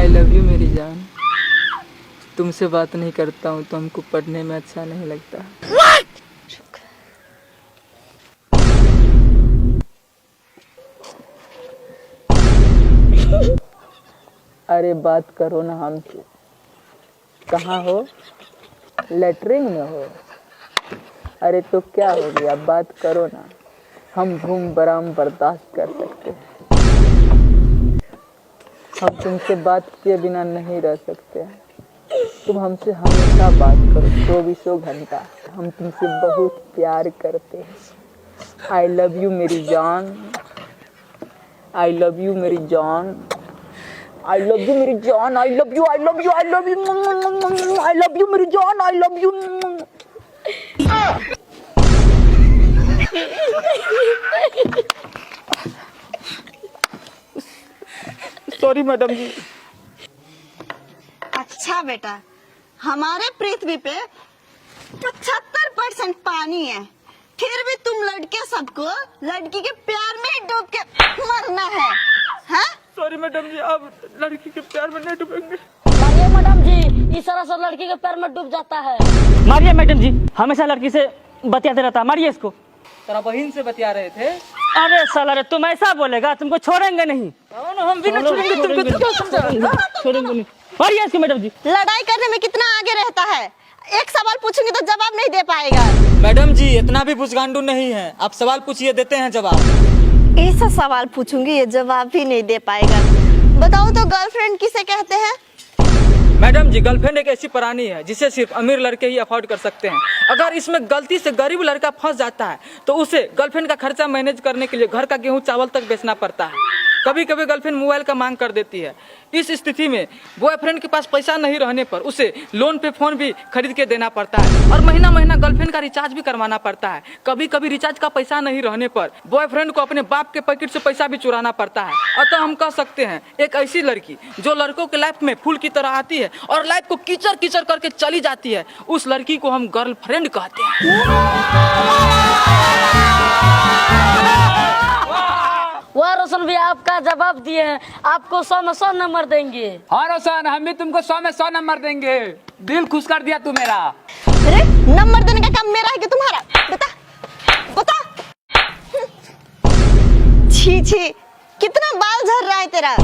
I love you मेरी जान। तुमसे बात नहीं करता हूँ तो हमको पढ़ने में अच्छा नहीं लगता। अरे बात करो ना हमसे। कहाँ हो? लेटरिन में हो? अरे तो क्या हो गया, बात करो ना। हम घूम बराम बर्दाश्त कर सकते हैं। हम तुमसे बात किए बिना नहीं रह सकते। तुम हमसे हमेशा बात करो, 24 घंटा। हम तुमसे बहुत प्यार करते हैं। आई लव यू मेरी जान। आई लव यू मेरी जान। आई लव यू मेरी जान। I love you, I love you, I love you, I love you मेरी जान। I love you. Sorry madam जी। अच्छा बेटा, हमारे पृथ्वी पे 75% पानी है, फिर भी तुम लड़के सबको लड़की के प्यार में ही डूब के मरना है। हाँ? सॉरी मैडम जी, आप लड़की के प्यार में नहीं डूबेंगे। मारिए मैडम जी, इस तरह से लड़की के पैर में डूब जाता है। मारिए मैडम जी, हमेशा लड़की से बतियाते रहता है, मारिए इसको। तेरा बहन से बतिया रहे थे। अरे साला रे, तुम ऐसा बोलेगा, तुमको छोड़ेंगे नहीं। हम भी नहीं छोड़ेंगे तुमको। तो क्या समझा? छोड़ेंगे नहीं। मारिए इसको मैडम जी। लड़ाई करने में कितना आगे रहता है। एक सवाल पूछूंगी तो जवाब नहीं दे पाएगा। मैडम जी इतना भी बुझगांडू नहीं है, आप सवाल पूछिए, देते हैं जवाब। ऐसा सवाल पूछूंगी ये जवाब भी नहीं दे पाएगा। बताओ तो गर्लफ्रेंड किसे कहते हैं? मैडम जी गर्लफ्रेंड एक ऐसी प्राणी है जिसे सिर्फ अमीर लड़के ही अफोर्ड कर सकते हैं। अगर इसमें गलती से गरीब लड़का फंस जाता है तो उसे गर्लफ्रेंड का खर्चा मैनेज करने के लिए घर का गेहूं चावल तक बेचना पड़ता है। कभी कभी गर्लफ्रेंड मोबाइल का मांग कर देती है। इस स्थिति में बॉयफ्रेंड के पास पैसा नहीं रहने पर उसे लोन पे फोन भी खरीद के देना पड़ता है और महीना महीना गर्लफ्रेंड का रिचार्ज भी करवाना पड़ता है। कभी कभी रिचार्ज का पैसा नहीं रहने पर बॉयफ्रेंड को अपने बाप के पैकेट से पैसा भी चुराना पड़ता है। अतः हम कह सकते हैं एक ऐसी लड़की जो लड़कों के लाइफ में फूल की तरह आती है और लाइफ को कीचड़ कीचड़ करके चली जाती है, उस लड़की को हम गर्लफ्रेंड कहते हैं। वाह रोशन भैया, आपका जवाब दिए हैं, आपको 100 में 100 नंबर देंगे। हाँ रोशन, हम भी तुमको 100 में 100 नंबर देंगे। दिल खुश कर दिया तू मेरा। अरे नंबर देने का काम मेरा है कि तुम्हारा? बता बता। छी छी, कितना बाल झड़ रहा है तेरा।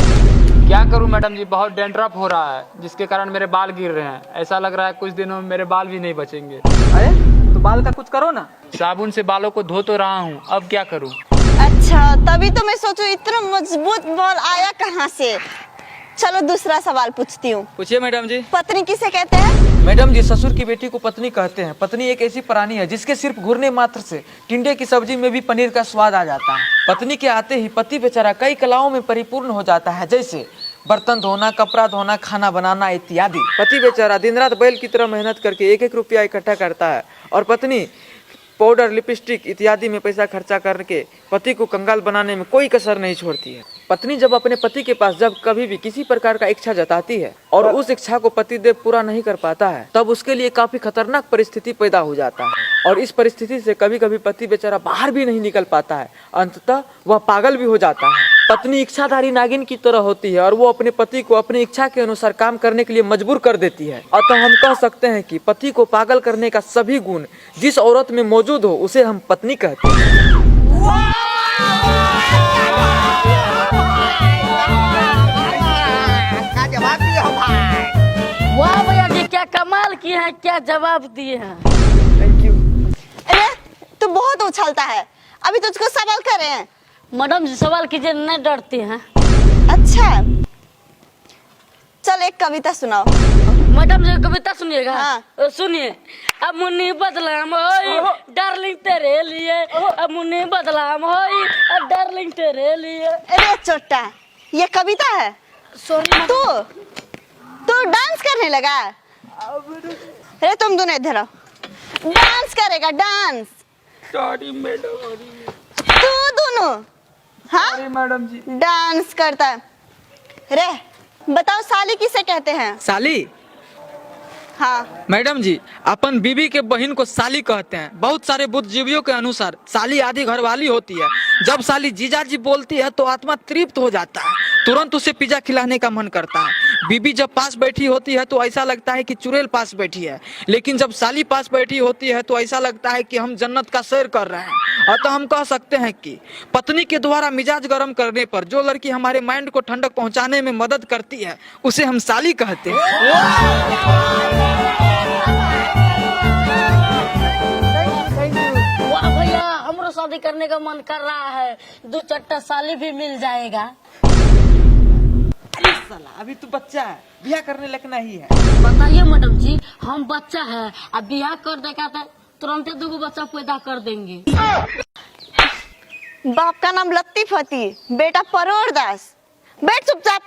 क्या करूं मैडम जी, बहुत डैंड्रफ हो रहा है जिसके कारण मेरे बाल गिर रहे हैं। ऐसा लग रहा है कुछ दिनों में मेरे बाल भी नहीं बचेंगे। अरे तो बाल का कुछ करो ना। साबुन से बालों को धो तो रहा हूँ, अब क्या करूँ। अच्छा, तभी तो मैं सोचूं इतना मजबूत बाल आया कहाँ से। चलो दूसरा सवाल पूछती हूँ। पूछिए मैडम जी। पत्नी किसे कहते हैं? मैडम जी ससुर की बेटी को पत्नी कहते हैं। पत्नी एक ऐसी प्राणी है जिसके सिर्फ घूरने मात्र से टिंडे की सब्जी में भी पनीर का स्वाद आ जाता है। पत्नी के आते ही पति बेचारा कई कलाओं में परिपूर्ण हो जाता है, जैसे बर्तन धोना, कपड़ा धोना, खाना बनाना इत्यादि। पति बेचारा दिन रात बैल की तरह मेहनत करके 1-1 रुपया इकट्ठा करता है और पत्नी पाउडर, लिपस्टिक इत्यादि में पैसा खर्चा करके पति को कंगाल बनाने में कोई कसर नहीं छोड़ती है। पत्नी जब अपने पति के पास जब कभी भी किसी प्रकार का इच्छा जताती है और उस इच्छा को पतिदेव पूरा नहीं कर पाता है, तब उसके लिए काफी खतरनाक परिस्थिति पैदा हो जाता है और इस परिस्थिति से कभी कभी पति बेचारा बाहर भी नहीं निकल पाता है। अंततः वह पागल भी हो जाता है। पत्नी इच्छाधारी नागिन की तरह होती है और वो अपने पति को अपनी इच्छा के अनुसार काम करने के लिए मजबूर कर देती है। अतः हम कह सकते हैं कि पति को पागल करने का सभी गुण जिस औरत में मौजूद हो उसे हम पत्नी कहते हैं। वाह भैया जी, क्या कमाल किए हैं, क्या जवाब दिए हैं। Thank you. अरे तू बहुत उछलता है, अभी तुझको सवाल कर रहे हैं। मैडम जी सवाल कीजिए, नहीं डरती हैं। अच्छा चल एक कविता सुनाओ। मैडम जी कविता सुनिएगा। हाँ। सुनिए। अब मुन्नी बदलाम होई डार्लिंग तेरे लिए, अब मुन्नी बदलाम होई डार्लिंग तेरे लिए। अरे चोट्टा, ये कविता है। सॉरी तू तू डांस करने लगा। अरे तुम दोनों इधर आओ, डांस करेगा डांस। Sorry madam. तू दोनों हाँ मैडम जी। डांस करता है। रे बताओ साली किसे कहते हैं? साली? हाँ मैडम जी अपन बीबी के बहन को साली कहते हैं। बहुत सारे बुद्धिजीवियों के अनुसार साली आधी घरवाली होती है। जब साली जीजा जी बोलती है तो आत्मा तृप्त हो जाता है तुरंत उसे पिज्जा खिलाने का मन करता है। बीबी जब पास बैठी होती है तो ऐसा लगता है कि चुड़ैल पास बैठी है, लेकिन जब साली पास बैठी होती है तो ऐसा लगता है कि हम जन्नत का सैर कर रहे हैं। अतः हम कह सकते हैं कि पत्नी के द्वारा मिजाज गर्म करने पर जो लड़की हमारे माइंड को ठंडक पहुंचाने में मदद करती है उसे हम साली कहते हैं। वाह भैया, हमरो शादी करने का मन कर रहा है, 2 चट्टा साली भी मिल जाएगा। अरे साला, अभी तू बच्चा है, ब्याह करने लगना ही है। बताइए मैडम जी, हम बच्चा है, अब बियाह कर देगा तो तुरंत 2 बच्चा पैदा कर देंगे। बाप का नाम लतीफ हती, बेटा परोर दास। बैठ चुपचाप।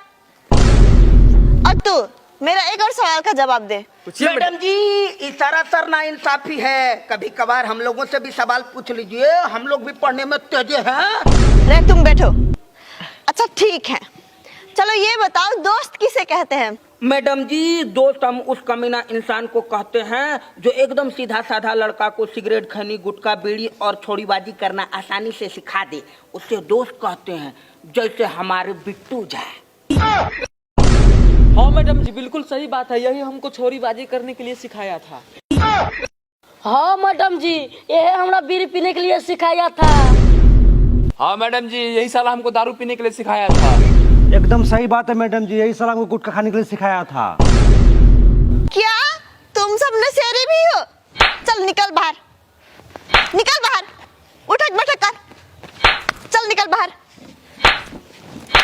और तू मेरा एक और सवाल का जवाब दे। मैडम जी, इशारा सर ना इंसाफी है, कभी कभार हम लोगों से भी सवाल पूछ लीजिए, हम लोग भी पढ़ने में तेज हैं। रे तुम बैठो। अच्छा ठीक है, चलो ये बताओ दोस्त किसे कहते हैं? मैडम जी, दोस्त हम उस कमीना इंसान को कहते हैं जो एकदम सीधा साधा लड़का को सिगरेट, खैनी, गुटखा, बीड़ी और छोड़ीबाजी करना आसानी से सिखा दे, उससे दोस्त कहते हैं। जैसे हमारे बिट्टू जाए। हाँ मैडम जी, बिल्कुल सही बात है, यही हमको छोरीबाजी करने के लिए सिखाया था। हाँ मैडम जी, यह हमरा बीड़ी पीने के लिए सिखाया था। हाँ मैडम जी, यही साला हमको दारू पीने के लिए सिखाया था। एकदम सही बात है मैडम जी, यही साला हमको गुटखा खाने के लिए सिखाया था। क्या तुम सब नशेड़ी भी हो? चल निकल बाहर, निकल बाहर। उठक बैठक कर, चल निकल बाहर,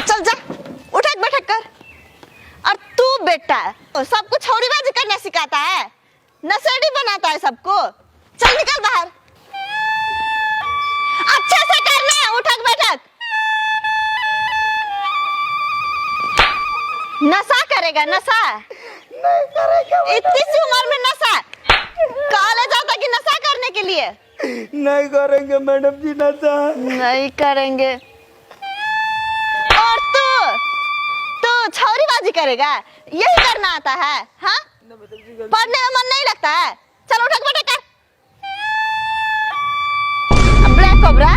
चल जा, उठक बैठक कर। और तू बेटा सबको छोरीबाजी करना सिखाता है, नशेड़ी बनाता है सबको। चल निकल बाहर, अच्छे से करना, उठक बैठक। नशा करेगा, नशा नहीं करेगा। इतनी सी उम्र में नशा? कॉलेज आता कि नशा करने के लिए? नहीं करेंगे मैडम जी नशा। नहीं करेंगे। और तू छोरीबाजी करेगा, यही करना आता है? हाँ, पढ़ने में मन नहीं लगता है? चल उठक बैठक कर। ब्लैक कोबरा,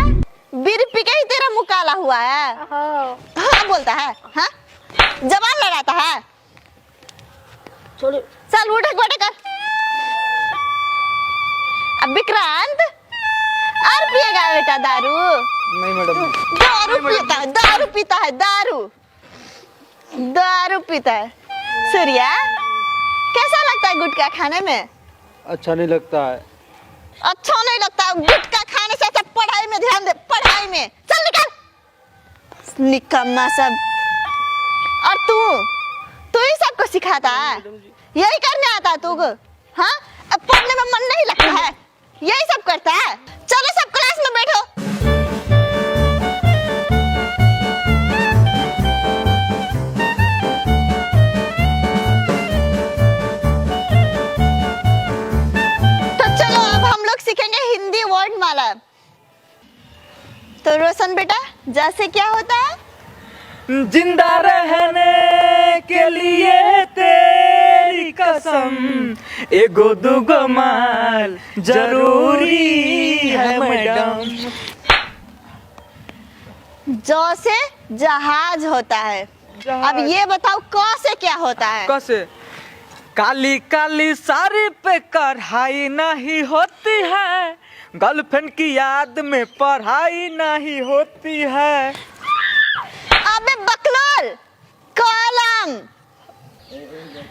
बीड़ी पी के ही तेरा मुंह काला हुआ है। हाँ बोलता है, हाँ जबान लड़ाता है। चल उठक बैठक कर। अब विक्रांत और पिएगा बेटा दारू? नहीं मैडम, दारू पीता है, दारू पीता है, दारू पीता है। सूर्या, कैसा लगता है गुटखा खाने में? अच्छा नहीं लगता है। अच्छा नहीं लगता है? गुटखा खाने से अच्छा पढ़ाई में ध्यान दे, पढ़ाई में। चल निकल, निकम्मा सब। और तू ही सबको सिखाता है, यही करने आता है तुझको? हाँ, अब पढ़ने में मन नहीं लगता है, यही सब करता है। चलो सब क्लास में बैठो। तो चलो अब हम लोग सीखेंगे हिंदी वर्ड माला। तो रोशन बेटा, जैसे क्या होता है? जिंदा रहने के लिए तेरी कसम, एगो दुगो माल जरूरी है मैडम। जो से जहाज होता है। अब ये बताओ क से क्या होता है? कैसे? काली काली साड़ी पे कढ़ाई नहीं होती है, गर्लफ्रेंड की याद में पढ़ाई नहीं होती है। अबे बकलोल, कॉलम।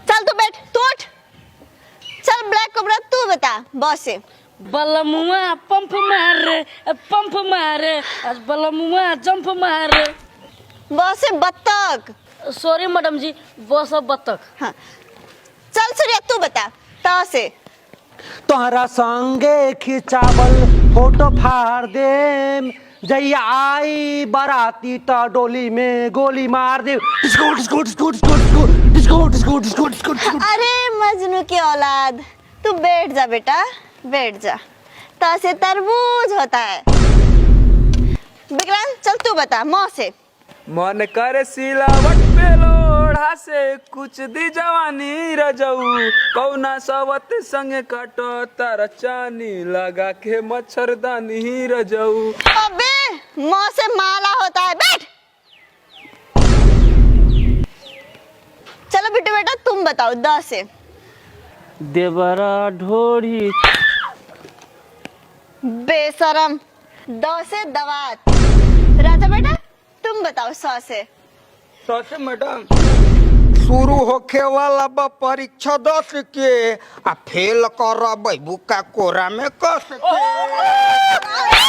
चल तू बैठ, तू उठ। चल ब्लैक कोबरा, तू बता बॉस से। बलमुआ पंप मारे, पंप मारे, आज बलमुआ जंप मारे। बॉस से बत्तख। सॉरी मैडम जी, बॉस बत्तख। हाँ, चल सूर्या तू बता त से। तोहरा संगे खिंचावल फोटो फाड़ दे, जैया आई बाराती ता डोली में गोली मार दे। Disco disco disco disco disco disco disco disco disco disco. अरे मजनू की औलाद, तू बैठ जा बेटा, बैठ जा। त से तरबूज होता है। विक्रांत चल तू बता मौ से। मन करे सिलावट पे लोढ़ा से कुछ दी जवानी रजऊ, कौना सवत संगे काटो तारा चानी, लगा के मच्छरदानी रजऊ। अबे मौ से माला होता है, बैठ। बिट्टू बेटा तुम बताओ 10 से। देवरा ढोरी। बेशरम। 2 से दवात। राजा बेटा तुम बताओ 100 से। 100 से मैडम शुरू होखे वाला बा परीक्षा 10 के आ फेल कर बुका कोरा में कस के